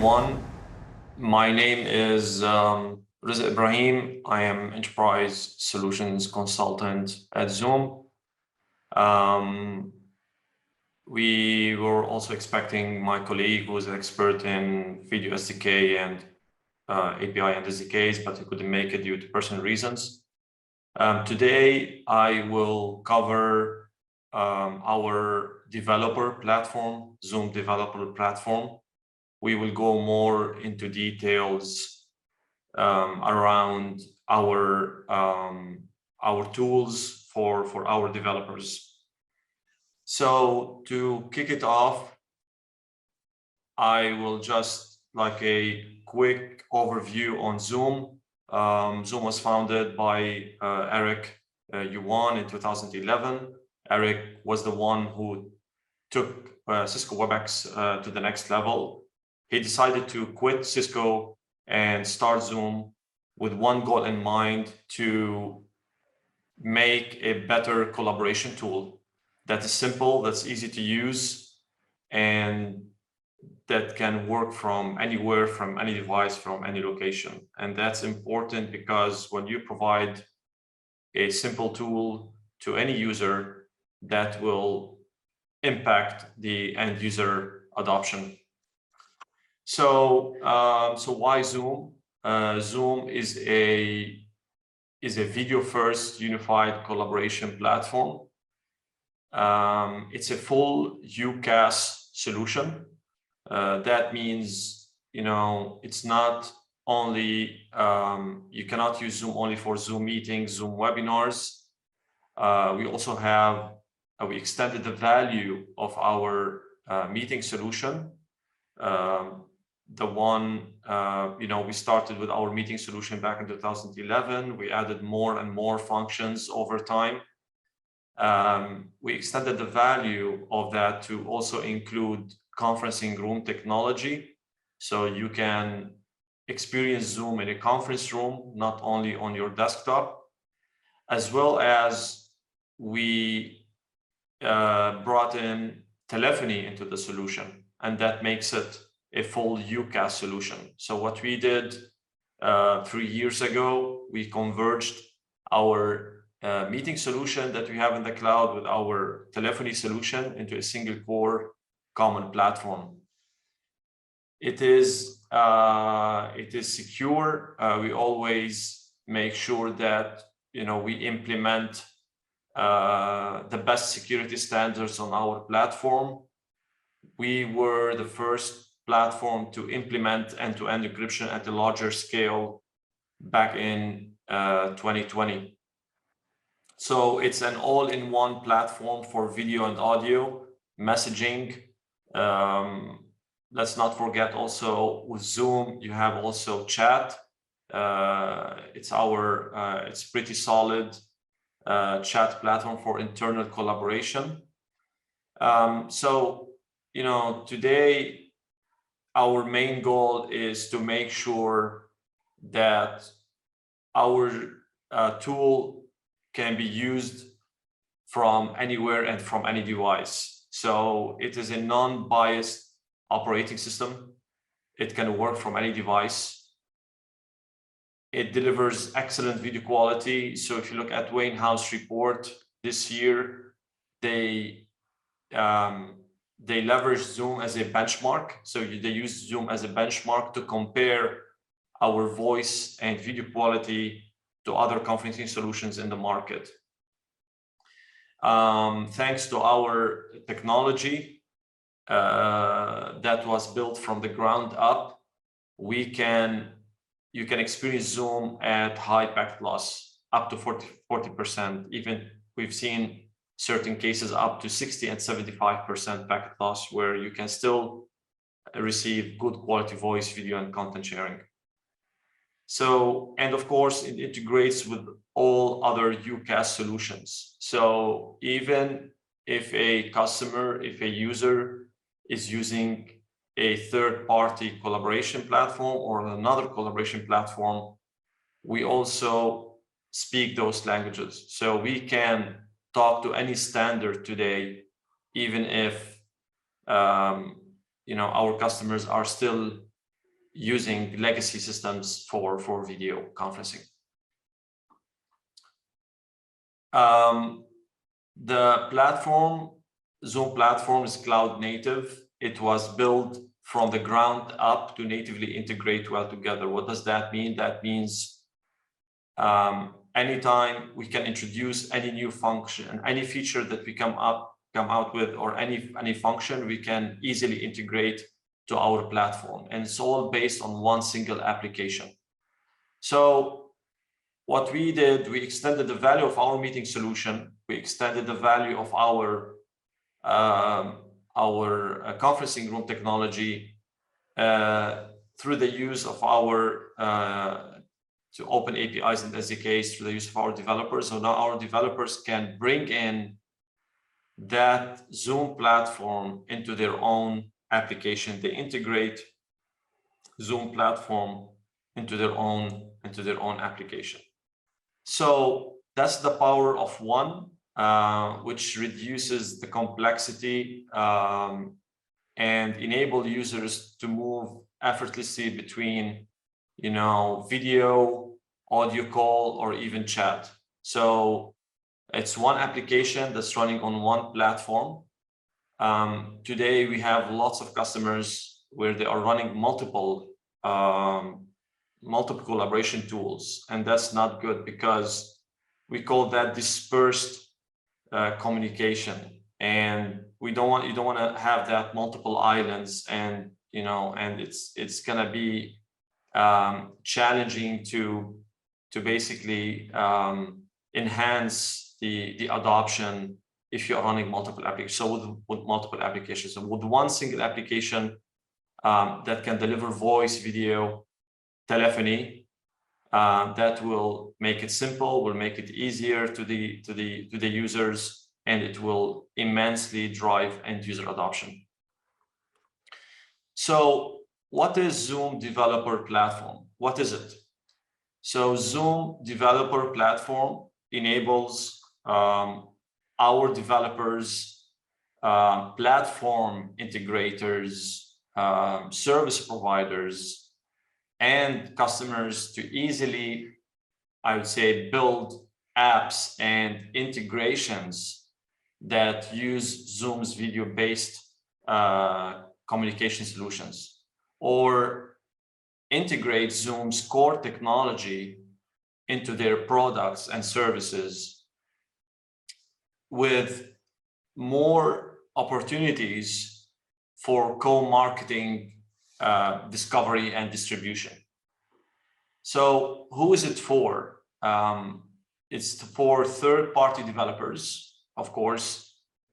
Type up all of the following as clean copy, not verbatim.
everyone. My name is Reza Ibrahim. I am Enterprise Solutions Consultant at Zoom. We were also expecting my colleague, who is an expert in video SDK and API and SDKs, but he couldn't make it due to personal reasons. Today, I will cover our developer platform, Zoom developer platform. We will go more into details around our tools for our developers. So to kick it off, I will just like a quick overview on Zoom. Zoom was founded by Eric Yuan in 2011. Eric was the one who took Cisco WebEx to the next level. He decided to quit Cisco and start Zoom with one goal in mind: to make a better collaboration tool that is simple, that's easy to use, and that can work from anywhere, from any device, from any location. And that's important because when you provide a simple tool to any user, that will impact the end user adoption. So, why Zoom? Zoom is a video-first unified collaboration platform. It's a full UCaaS solution. That means, it's not only, you cannot use Zoom only for Zoom meetings, Zoom webinars. We also have, we extended the value of our meeting solution. We started with our meeting solution back in 2011. We added more and more functions over time. We extended the value of that to also include conferencing room technology. So you can experience Zoom in a conference room, not only on your desktop, as well as we brought in telephony into the solution, and that makes it a full UCaaS solution. So what we did 3 years ago, we converged our meeting solution that we have in the cloud with our telephony solution into a single core common platform. It is secure. We always make sure that we implement the best security standards on our platform. We were the first platform to implement end-to-end encryption at a larger scale back in 2020. So it's an all-in-one platform for video and audio, messaging. Let's not forget also with Zoom, you have also chat. It's pretty solid chat platform for internal collaboration. Today, our main goal is to make sure that our tool can be used from anywhere and from any device. So it is a non-biased operating system. It can work from any device. It delivers excellent video quality. So if you look at Wayne House report this year, they leverage Zoom as a benchmark. So they use Zoom as a benchmark to compare our voice and video quality to other conferencing solutions in the market. Thanks to our technology that was built from the ground up, you can experience Zoom at high packet loss, up to 40%. Even we've seen certain cases up to 60 and 75% packet loss, where you can still receive good quality voice, video, and content sharing. So, and of course, it integrates with all other UCaaS solutions. So even if a customer, if a user is using a third-party collaboration platform or another collaboration platform, we also speak those languages. So we can talk to any standard today, even if our customers are still using legacy systems for video conferencing. The platform, Zoom platform, is cloud native. It was built from the ground up to natively integrate well together. What does that mean? That means anytime we can introduce any new function, any feature that we come out with, or any function, we can easily integrate to our platform, and it's all based on one single application. So what we did, we extended the value of our meeting solution. We extended the value of our conferencing room technology through the use of our to open APIs and SDKs, through the use of our developers. So now our developers can bring in that Zoom platform into their own application. They integrate Zoom platform into their own application. So that's the power of one, which reduces the complexity and enable users to move effortlessly between, video, audio call, or even chat. So it's one application that's running on one platform. Today we have lots of customers where they are running multiple collaboration tools, and that's not good, because we call that dispersed communication, and you don't want to have that multiple islands, and it's gonna be challenging to basically enhance the adoption if you're running multiple applications. So with multiple applications, so with one single application that can deliver voice, video, telephony, that will make it simple, will make it easier to the users, and it will immensely drive end user adoption. So what is Zoom Developer Platform? What is it? So Zoom Developer Platform enables our developers, platform integrators, service providers, and customers to easily, I would say, build apps and integrations that use Zoom's video-based communication solutions, or integrate Zoom's core technology into their products and services, with more opportunities for co-marketing, discovery, and distribution. So who is it for? It's for third-party developers, of course,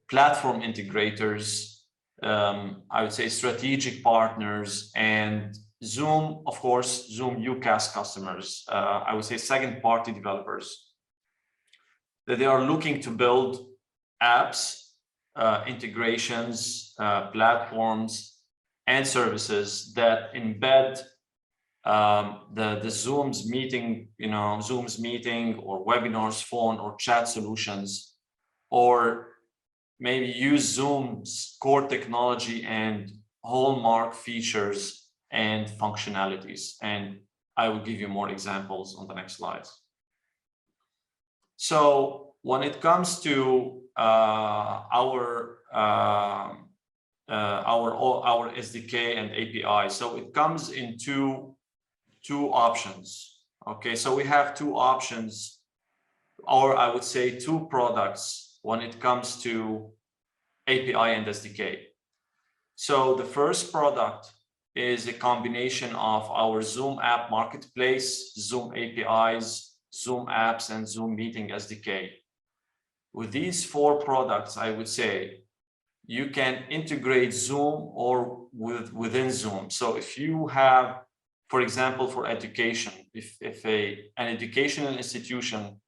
platform integrators, I would say strategic partners, and Zoom, of course, Zoom UCaaS customers, I would say second-party developers, that they are looking to build apps, integrations, platforms, and services that embed the Zoom's meeting, Zoom's meeting or webinars, phone or chat solutions, or maybe use Zoom's core technology and hallmark features and functionalities. And I will give you more examples on the next slides. So when it comes to our SDK and API, so it comes in two options. Okay, so we have two options, or I would say two products when it comes to API and SDK. So the first product is a combination of our Zoom App Marketplace, Zoom APIs, Zoom Apps, and Zoom Meeting SDK. With these four products, I would say you can integrate Zoom or within Zoom. So if you have, for example, for education, if an educational institution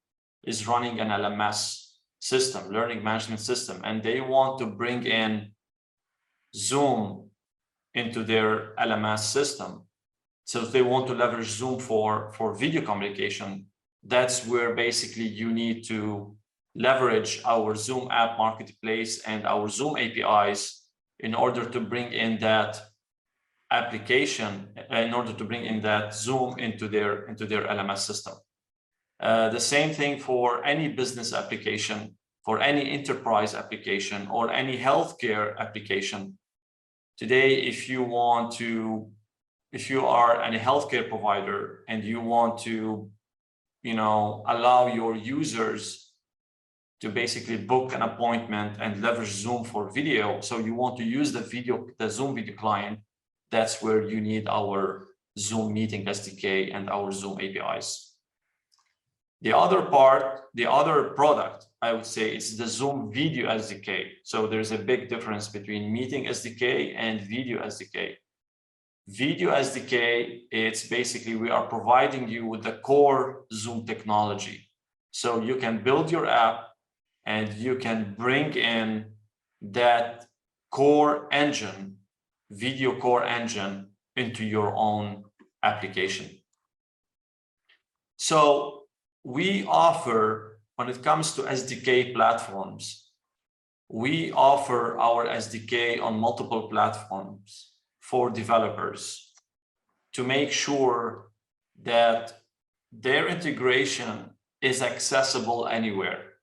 is running an LMS system, learning management system, and they want to bring in Zoom into their LMS system, so if they want to leverage Zoom for video communication, that's where basically you need to leverage our Zoom App Marketplace and our Zoom APIs in order to bring in that application in order to bring in that Zoom into their LMS system. The same thing for any business application, for any enterprise application, or any healthcare application. Today, if you are a healthcare provider and you want to, allow your users to basically book an appointment and leverage Zoom for video, so you want to use the Zoom video client, that's where you need our Zoom Meeting SDK and our Zoom APIs. The other product, I would say, is the Zoom Video SDK. So there's a big difference between Meeting SDK and Video SDK. Video SDK, it's basically we are providing you with the core Zoom technology. So you can build your app and you can bring in that core engine, video core engine, into your own application. So we offer, when it comes to SDK platforms, we offer our SDK on multiple platforms for developers to make sure that their integration is accessible anywhere.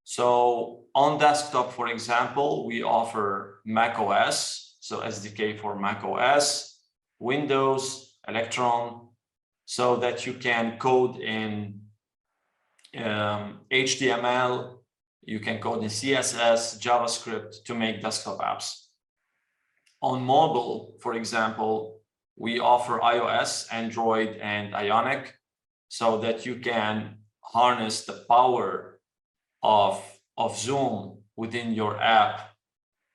So on desktop, for example, we offer macOS, so SDK for macOS, Windows, Electron, so that you can code in HTML, you can code in CSS, JavaScript to make desktop apps. On mobile, for example, we offer iOS, Android, and Ionic, so that you can harness the power of Zoom within your app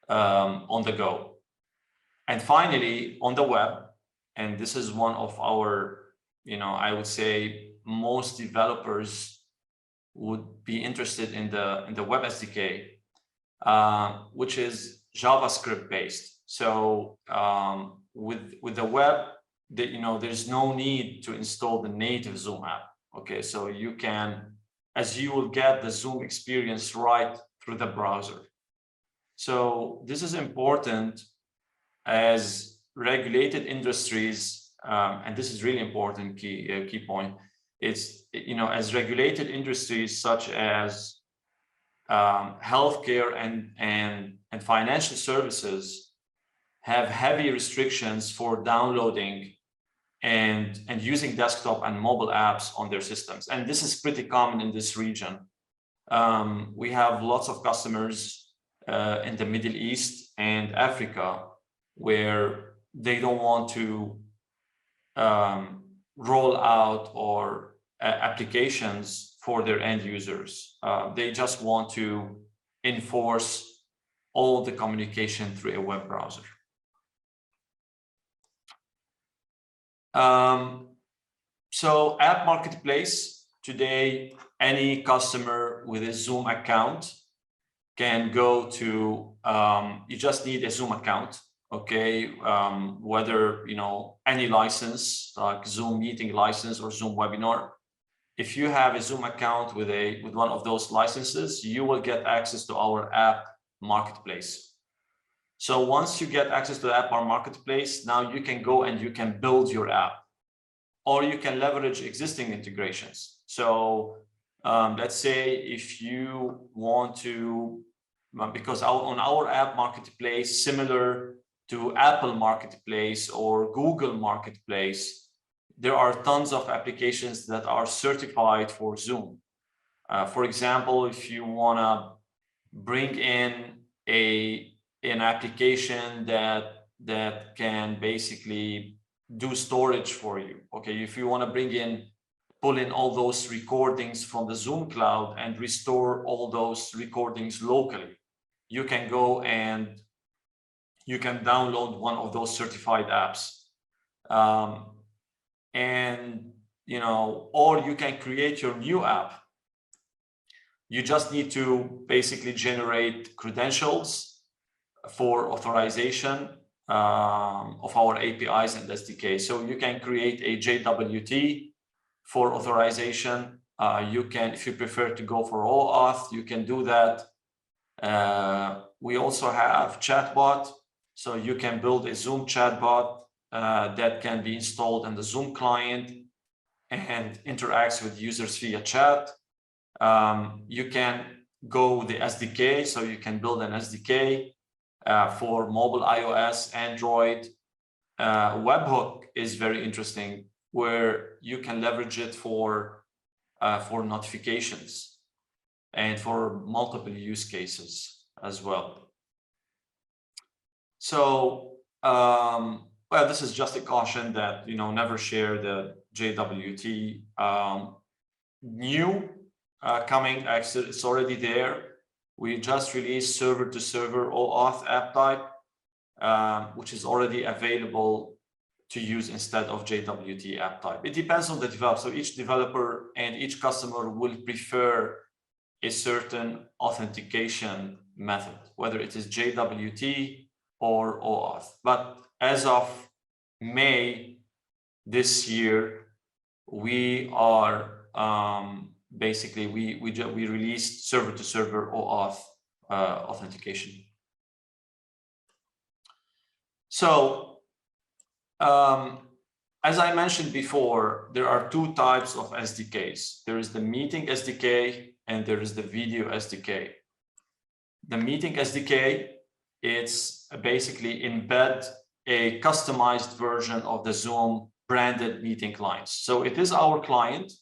on the go. And finally, on the web, and this is one of our, I would say most developers would be interested in the web SDK, which is JavaScript based. So with the web, there's no need to install the native Zoom app. Okay, so you will get the Zoom experience right through the browser. So this is important as regulated industries, and this is really important key point. It's, as regulated industries such as healthcare and financial services have heavy restrictions for downloading and using desktop and mobile apps on their systems. And this is pretty common in this region. We have lots of customers in the Middle East and Africa where they don't want to roll out or applications for their end users. They just want to enforce all the communication through a web browser. So App Marketplace, today, any customer with a Zoom account can go to, you just need a Zoom account, okay? Whether, any license, like Zoom Meeting license or Zoom Webinar. If you have a Zoom account with one of those licenses, you will get access to our App Marketplace. So once you get access to the App Marketplace, now you can go and you can build your app, or you can leverage existing integrations. So let's say if you want to, because on our App Marketplace, similar to Apple Marketplace or Google Marketplace, there are tons of applications that are certified for Zoom. For example, if you want to bring in an application that can basically do storage for you, okay, if you want to pull in all those recordings from the Zoom cloud and restore all those recordings locally, you can go and you can download one of those certified apps. Or you can create your new app. You just need to basically generate credentials for authorization of our APIs and SDK. So you can create a JWT for authorization. You can, if you prefer to go for OAuth, you can do that. We also have chatbot. So you can build a Zoom chatbot that can be installed in the Zoom client and interacts with users via chat. You can go with the SDK, so you can build an SDK for mobile iOS, Android. Webhook is very interesting, where you can leverage it for notifications and for multiple use cases as well. So, well, this is just a caution that, you know, never share the JWT. New coming, actually, it's already there. We just released server-to-server OAuth app type, which is already available to use instead of JWT app type. It depends on the developer. So each developer and each customer will prefer a certain authentication method, whether it is JWT or OAuth. But as of May this year, we are basically we released server-to-server OAuth authentication. So as I mentioned before, there are two types of SDKs. There is the meeting SDK and there is the video SDK. The meeting SDK, it's basically embed a customized version of the Zoom branded meeting clients. So it is our client.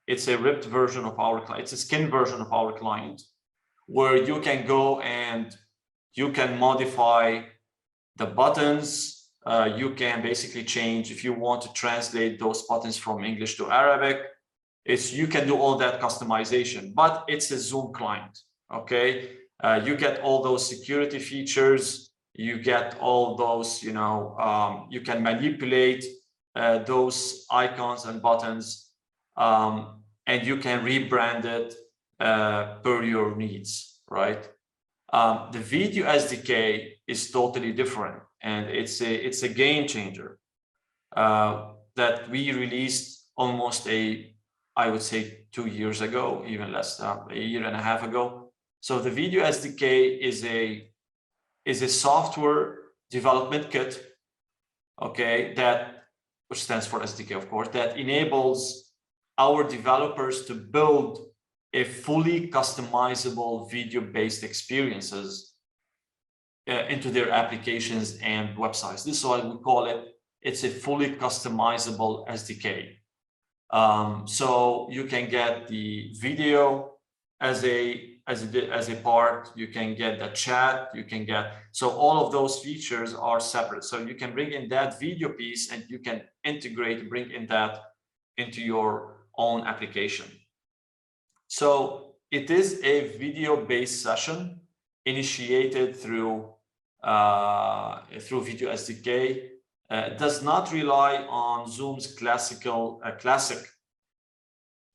It's a ripped version of our client. It's a skin version of our client, where you can go and you can modify the buttons. You can basically change if you want to translate those buttons from English to Arabic. You can do all that customization, but it's a Zoom client. Okay, you get all those security features. You get all those, you know, you can manipulate those icons and buttons, and you can rebrand it per your needs, right? The video SDK is totally different, and it's a game changer that we released almost I would say 2 years ago, even less than a year and a half ago. So the video SDK is a software development kit, okay, which stands for SDK, of course, that enables our developers to build a fully customizable video-based experiences into their applications and websites. This is why we call it. It's a fully customizable SDK. So you can get the video as a part. You can get the chat. You can get, so all of those features are separate. So you can bring in that video piece and you can bring in that into your own application. So it is a video-based session initiated through Video SDK. Does not rely on Zoom's classic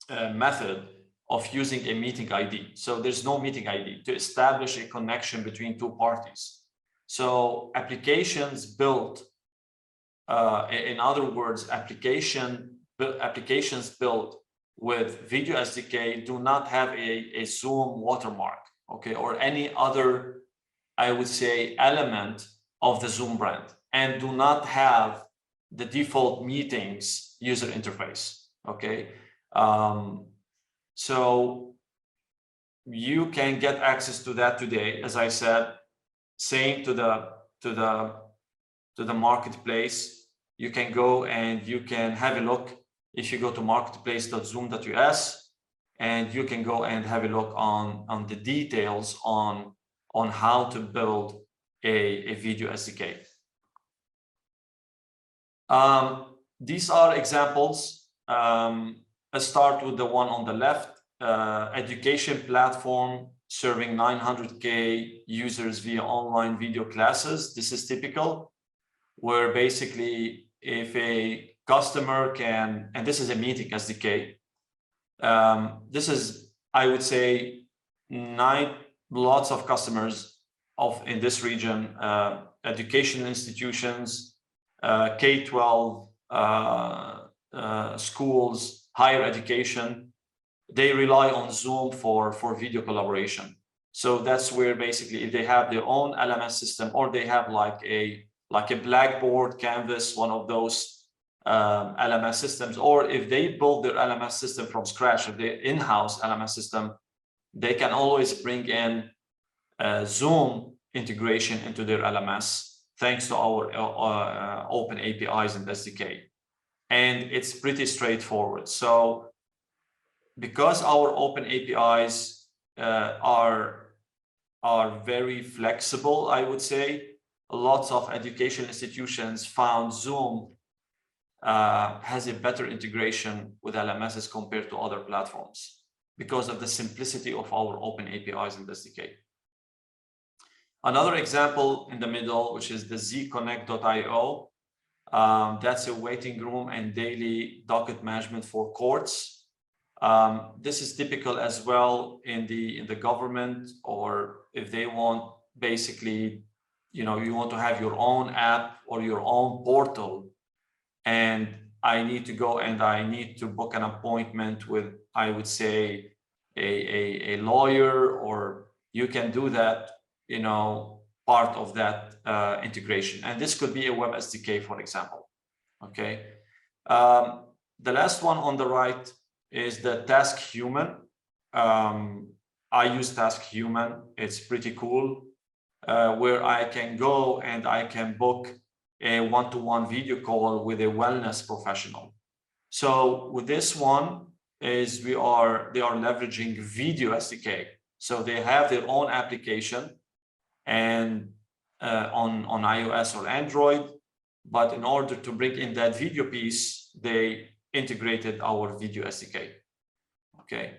method of using a meeting ID. So there's no meeting ID to establish a connection between two parties. So applications built, in other words, applications built with Video SDK do not have a Zoom watermark, okay, or any other, I would say, element of the Zoom brand, and do not have the default meetings user interface, okay? So you can get access to that today, as I said, same to the marketplace. You can go and you can have a look. If you go to marketplace.zoom.us, and you can go and have a look on the details on how to build a video SDK. These are examples. Let's start with the one on the left. Education platform serving 900K users via online video classes. This is typical, where basically if a customer can, and this is a meeting SDK. This is, I would say, lots of customers in this region, education institutions, K-12 schools, higher education. They rely on Zoom for video collaboration. So that's where basically if they have their own LMS system, or they have like a like a Blackboard, Canvas, one of those LMS systems, or if they build their LMS system from scratch, if they're in-house LMS system, they can always bring in Zoom integration into their LMS, thanks to our open APIs and SDK. And it's pretty straightforward. So because our open APIs are very flexible, I would say, lots of education institutions found Zoom has a better integration with LMSs compared to other platforms because of the simplicity of our open APIs and SDK. Another example in the middle, which is the zconnect.io. That's a waiting room and daily docket management for courts. This is typical as well in the government, or if they want basically, you want to have your own app or your own portal, and I need to go and I need to book an appointment with, I would say, a lawyer, or you can do that, part of that integration. And this could be a web SDK, for example. Okay. The last one on the right is the TaskHuman. I use TaskHuman. It's pretty cool, where I can go and I can book a one-to-one video call with a wellness professional. So with this one is they are leveraging video SDK. So they have their own application and on iOS or Android, but in order to bring in that video piece, they integrated our video SDK. Okay.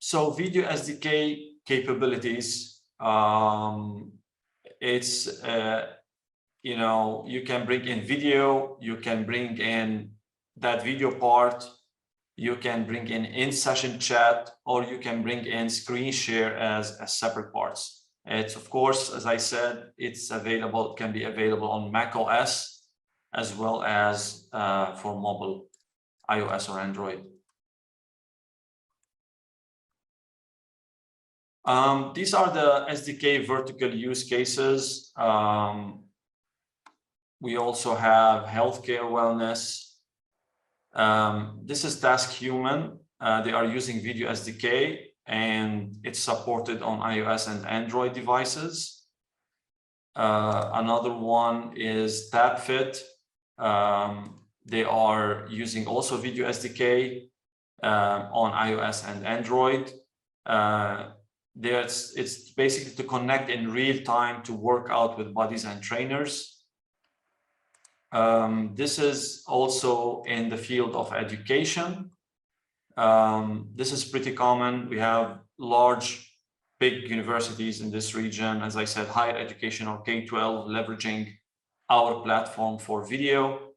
So video SDK capabilities, it's you can bring in video, you can bring in that video part, you can bring in session chat, or you can bring in screen share as separate parts. It's, of course, as I said, it's available, it can be available on Mac OS as well as for mobile, iOS or Android. These are the SDK vertical use cases. We also have healthcare wellness. This is TaskHuman. They are using Video SDK, and it's supported on iOS and Android devices. Another one is TabFit. They are using also Video SDK on iOS and Android. It's basically to connect in real time to work out with buddies and trainers. This is also in the field of education. This is pretty common. We have big universities in this region, as I said, higher education or K-12, leveraging our platform for video,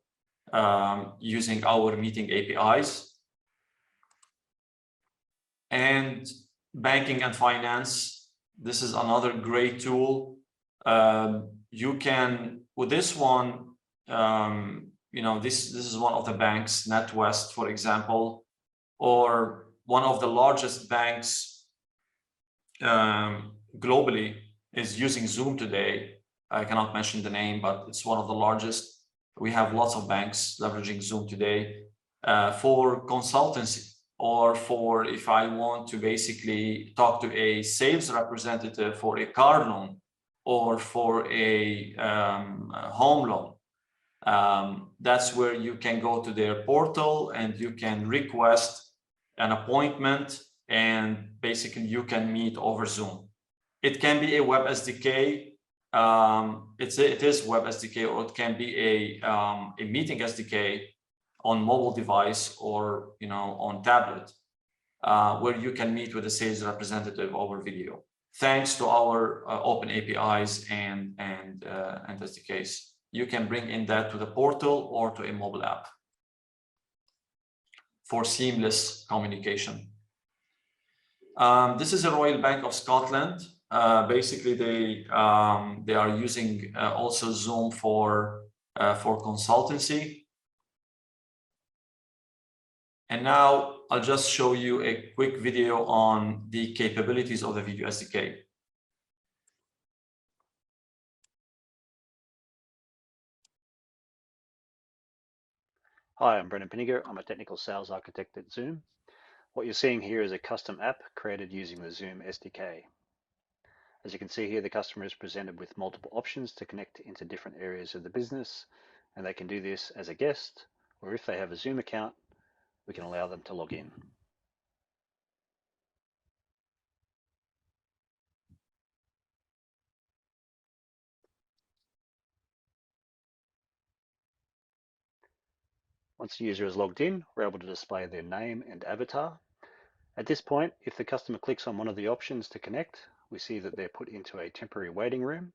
using our meeting APIs. And banking and finance, this is another great tool. You can, with this one, this is one of the banks, NatWest, for example, or one of the largest banks globally is using Zoom today. I cannot mention the name, but it's one of the largest. We have lots of banks leveraging Zoom today for consultancy, or for if I want to basically talk to a sales representative for a car loan or for a home loan. That's where you can go to their portal and you can request an appointment, and basically you can meet over Zoom. It can be a web SDK. It is web SDK, or it can be a meeting SDK on mobile device or on tablet, where you can meet with a sales representative over video, thanks to our open APIs and SDKs. You can bring in that to the portal or to a mobile app for seamless communication. This is a Royal Bank of Scotland. Basically, they are using also Zoom for consultancy. And now I'll just show you a quick video on the capabilities of the Video SDK. Hi, I'm Brendan Pinniger. I'm a technical sales architect at Zoom. What you're seeing here is a custom app created using the Zoom SDK. As you can see here, the customer is presented with multiple options to connect into different areas of the business, and they can do this as a guest, or if they have a Zoom account, we can allow them to log in. Once the user is logged in, we're able to display their name and avatar. At this point, if the customer clicks on one of the options to connect, we see that they're put into a temporary waiting room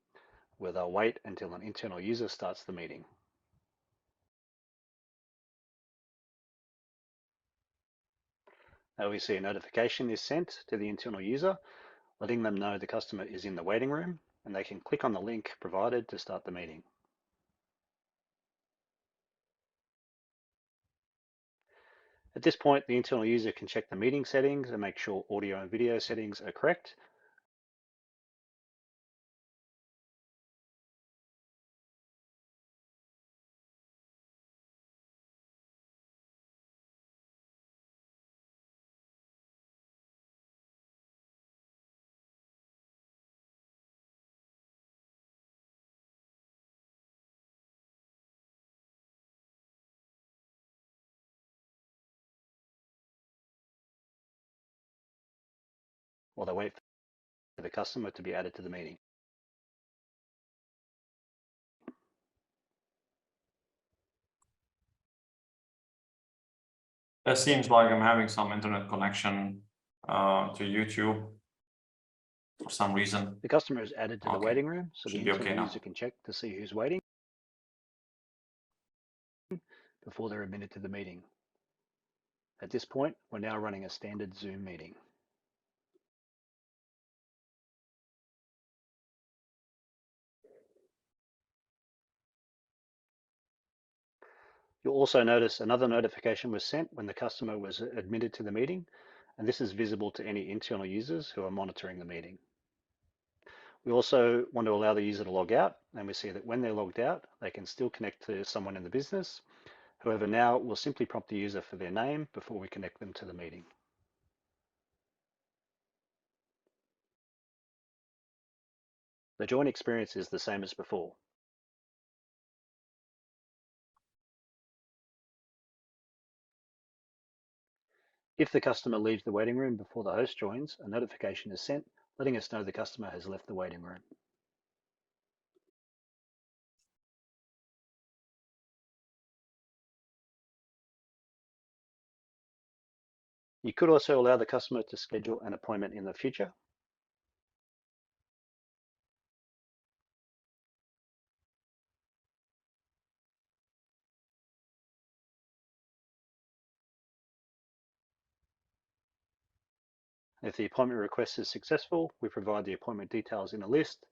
where they'll wait until an internal user starts the meeting. Now we see a notification is sent to the internal user, letting them know the customer is in the waiting room, and they can click on the link provided to start the meeting. At this point, the internal user can check the meeting settings and make sure audio and video settings are correct. While they wait for the customer to be added to the meeting. It seems like I'm having some internet connection to YouTube for some reason. The customer is added to the Okay. waiting room, so the Should be internal okay now. user can check to see who's waiting before they're admitted to the meeting. At this point, we're now running a standard Zoom meeting. You'll also notice another notification was sent when the customer was admitted to the meeting, and this is visible to any internal users who are monitoring the meeting. We also want to allow the user to log out, and we see that when they're logged out, they can still connect to someone in the business. However, now we'll simply prompt the user for their name before we connect them to the meeting. The join experience is the same as before. If the customer leaves the waiting room before the host joins, a notification is sent, letting us know the customer has left the waiting room. You could also allow the customer to schedule an appointment in the future. If the appointment request is successful, we provide the appointment details in a list,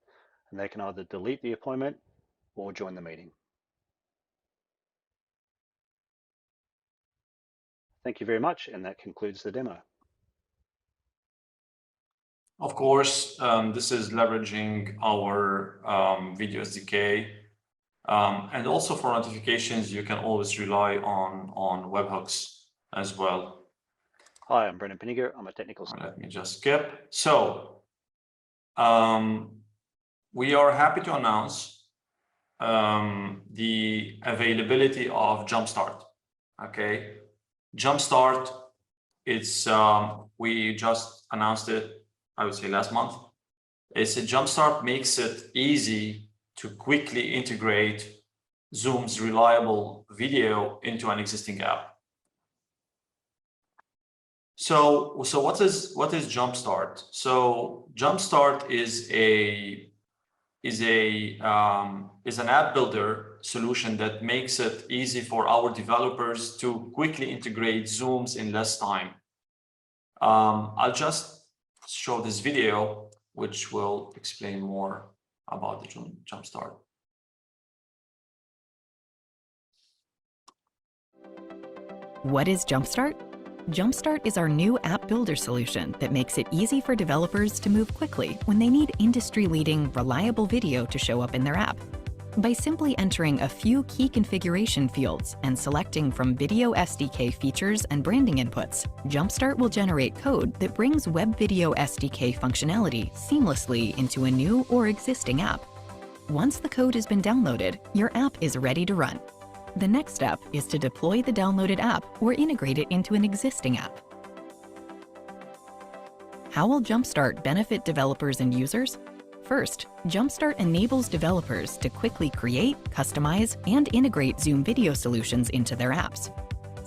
and they can either delete the appointment or join the meeting. Thank you very much, and that concludes the demo. Of course, this is leveraging our video SDK. And also for notifications, you can always rely on webhooks as well. Hi, I'm Brendan Pinniger. I'm a technical. Let me just skip. So we are happy to announce the availability of Jumpstart. Okay, Jumpstart, it's we just announced it, I would say last month. It's a Jumpstart makes it easy to quickly integrate Zoom's reliable video into an existing app. So what is Jumpstart? So Jumpstart is an app builder solution that makes it easy for our developers to quickly integrate Zooms in less time. I'll just show this video, which will explain more about the Jumpstart. What is Jumpstart? Jumpstart is our new app builder solution that makes it easy for developers to move quickly when they need industry-leading, reliable video to show up in their app. By simply entering a few key configuration fields and selecting from Video SDK features and branding inputs, Jumpstart will generate code that brings Web Video SDK functionality seamlessly into a new or existing app. Once the code has been downloaded, your app is ready to run. The next step is to deploy the downloaded app or integrate it into an existing app. How will Jumpstart benefit developers and users? First, Jumpstart enables developers to quickly create, customize, and integrate Zoom video solutions into their apps.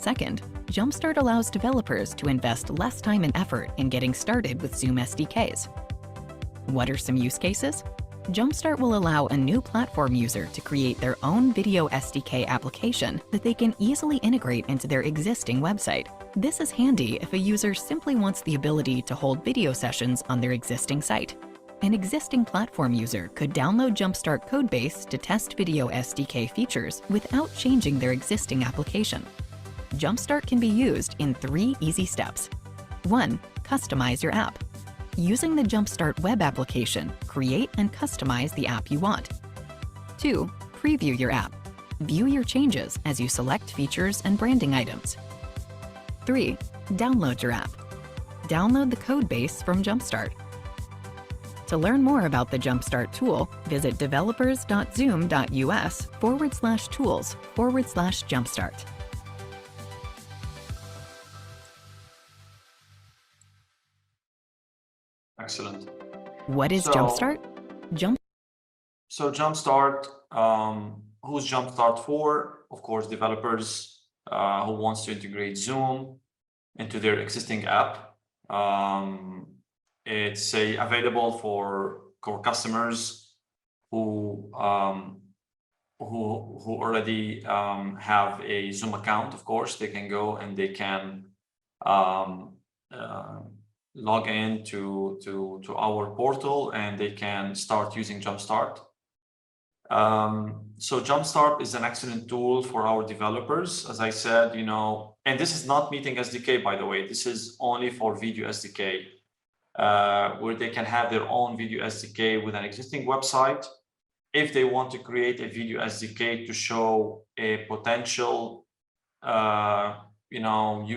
Second, Jumpstart allows developers to invest less time and effort in getting started with Zoom SDKs. What are some use cases? Jumpstart will allow a new platform user to create their own Video SDK application that they can easily integrate into their existing website. This is handy if a user simply wants the ability to hold video sessions on their existing site. An existing platform user could download Jumpstart codebase to test Video SDK features without changing their existing application. Jumpstart can be used in 3 easy steps. 1. Customize your app. Using the Jumpstart web application, create and customize the app you want. 2. Preview your app. View your changes as you select features and branding items. 3. Download your app. Download the codebase from Jumpstart. To learn more about the Jumpstart tool, visit developers.zoom.us/tools/Jumpstart. Excellent. What is So- Jumpstart? So Jumpstart, who's Jumpstart for? Of course, developers who wants to integrate Zoom into their existing app. It's available for customers who already have a Zoom account. Of course, they can go and they can log in to our portal and they can start using Jumpstart. So Jumpstart is an excellent tool for our developers, as I said, and this is not Meeting SDK, by the way. This is only for Video SDK, where they can have their own Video SDK with an existing website. If they want to create a Video SDK to show a potential,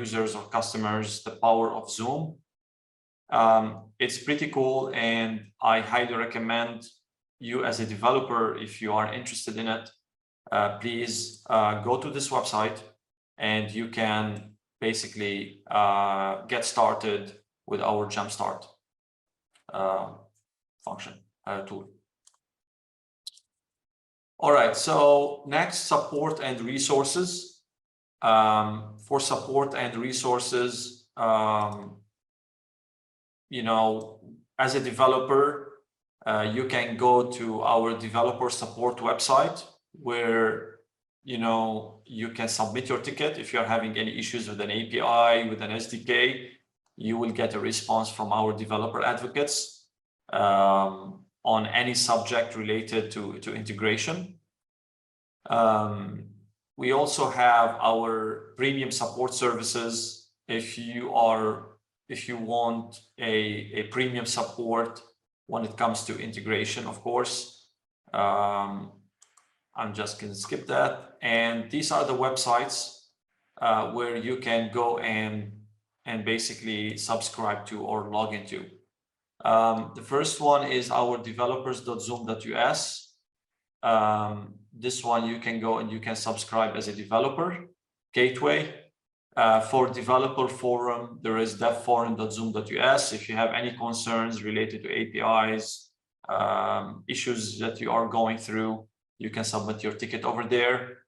users or customers the power of Zoom, it's pretty cool, and I highly recommend you as a developer, if you are interested in it, please go to this website and you can basically get started with our Jumpstart function tool. All right, so next, support and resources. For support and resources, as a developer, you can go to our developer support website where you can submit your ticket. If you're having any issues with an API, with an SDK, you will get a response from our developer advocates on any subject related to integration. We also have our premium support services. If you want a premium support when it comes to integration, of course, I'm just going to skip that. And these are the websites where you can go and basically subscribe to or log into. The first one is our developers.zoom.us. This one you can go and you can subscribe as a developer gateway. For developer forum, there is devforum.zoom.us. If you have any concerns related to APIs, issues that you are going through, you can submit your ticket over there.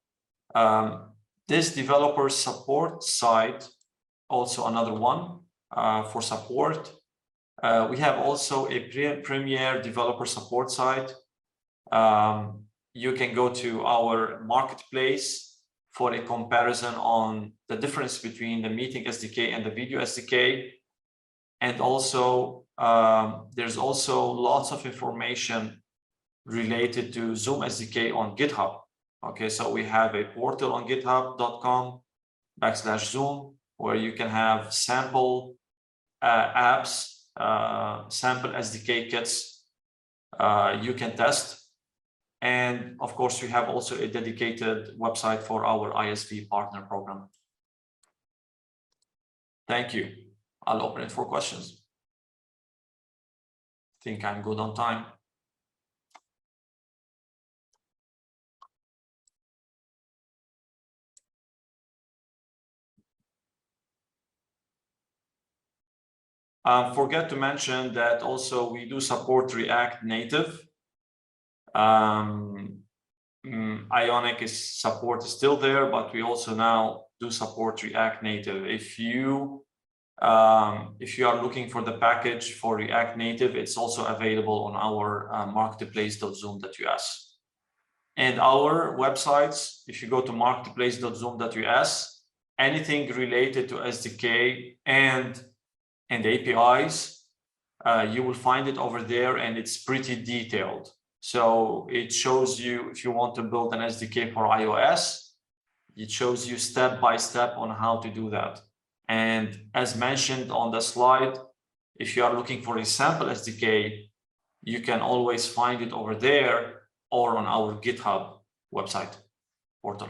This developer support site, also another one for support. We have also a premier developer support site. You can go to our marketplace for a comparison on the difference between the Meeting SDK and the Video SDK. And also, there's also lots of information related to Zoom SDK on GitHub. Okay, so we have a portal on github.com/Zoom where you can have sample apps, sample SDK kits you can test. And of course, we have also a dedicated website for our ISV partner program. Thank you. I'll open it for questions. I think I'm good on time. Forget to mention that also we do support React Native. Ionic support is still there, but we also now do support React Native. If you are looking for the package for React Native, it's also available on our marketplace.zoom.us. And our websites, if you go to marketplace.zoom.us, anything related to SDK and APIs, you will find it over there, and it's pretty detailed. So it shows you, if you want to build an SDK for iOS, it shows you step by step on how to do that. And as mentioned on the slide, if you are looking for a sample SDK, you can always find it over there or on our GitHub website portal.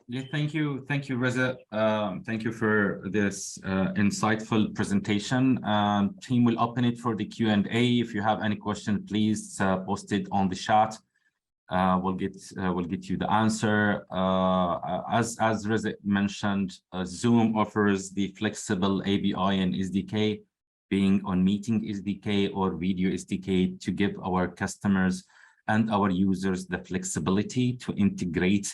Yeah, thank you, Reza. Thank you for this insightful presentation. Team will open it for the Q&A. If you have any question, please post it on the chat. We'll get you the answer. As Reza mentioned, Zoom offers the flexible API and SDK, being on Meeting SDK or Video SDK, to give our customers and our users the flexibility to integrate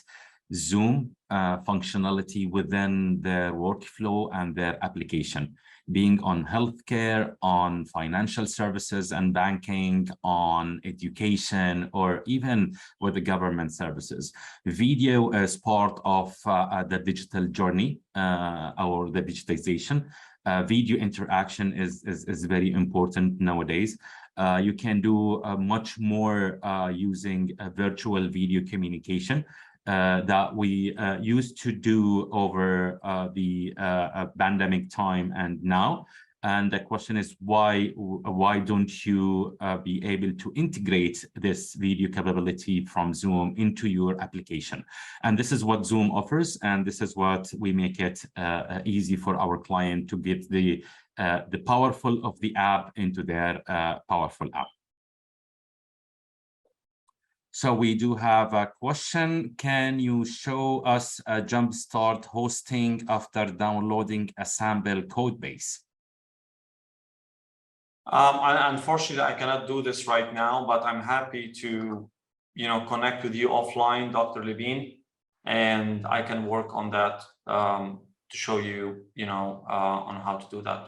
Zoom functionality within their workflow and their application, being on healthcare, on financial services and banking, on education, or even with the government services. Video is part of the digital journey or the digitization. Video interaction is very important nowadays. You can do much more using virtual video communication that we used to do over the pandemic time and now. And the question is, why don't you be able to integrate this video capability from Zoom into your application? And this is what Zoom offers, and this is what we make it easy for our client to get the powerful of the app into their powerful app. So we do have a question. Can you show us a Jumpstart hosting after downloading a sample code base? Unfortunately, I cannot do this right now, but I'm happy to, connect with you offline, Dr. Levine, and I can work on that to show you, on how to do that.